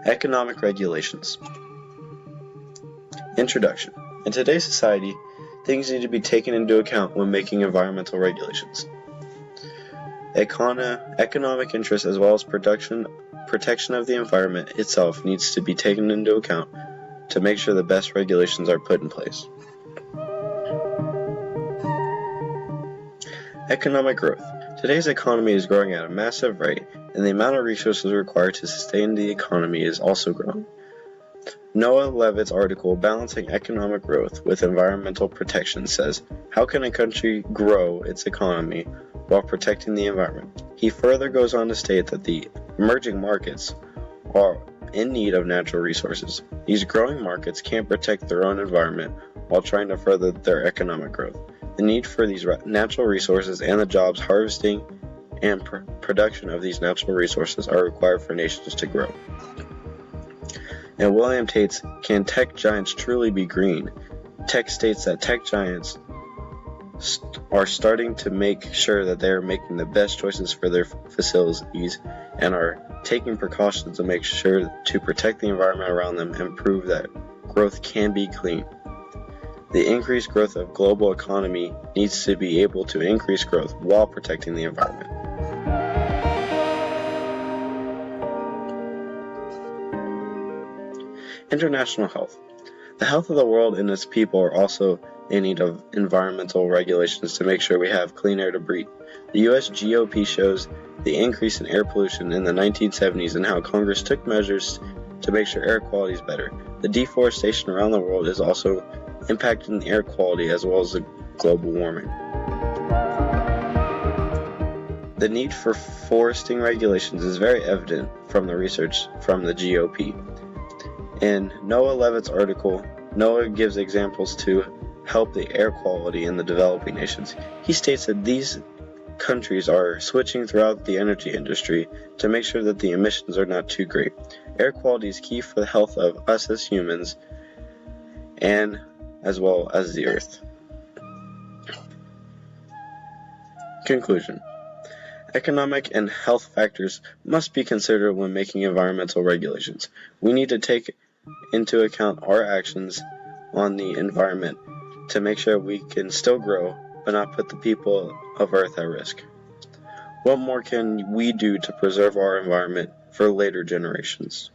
Economic regulations. Introduction. In today's society, things need to be taken into account when making environmental regulations. Economic interest as well as protection of the environment itself needs to be taken into account to make sure the best regulations are put in place. Economic growth. Today's economy is growing at a massive rate, and the amount of resources required to sustain the economy is also growing. Noah Levitt's article, Balancing Economic Growth with Environmental Protection, says, how can a country grow its economy while protecting the environment? He further goes on to state that the emerging markets are in need of natural resources. These growing markets can't protect their own environment while trying to further their economic growth. The need for these natural resources and the jobs harvesting and production of these natural resources are required for nations to grow. And William Tate's Can Tech Giants Truly Be Green? Tech states that tech giants are starting to make sure that they are making the best choices for their facilities and are taking precautions to make sure to protect the environment around them and prove that growth can be clean. The increased growth of global economy needs to be able to increase growth while protecting the environment. International health. The health of the world and its people are also in need of environmental regulations to make sure we have clean air to breathe. The U.S. GOP shows the increase in air pollution in the 1970s and how Congress took measures to make sure air quality is better. The deforestation around the world is also impacting air quality as well as the global warming. The need for foresting regulations is very evident from the research from the GOP. In Noah Levitt's article, Noah gives examples to help the air quality in the developing nations. He states that these countries are switching throughout the energy industry to make sure that the emissions are not too great. Air quality is key for the health of us as humans and as well as the earth. Conclusion. Economic and health factors must be considered when making environmental regulations. We need to take into account our actions on the environment to make sure we can still grow but not put the people of Earth at risk. What more can we do to preserve our environment for later generations?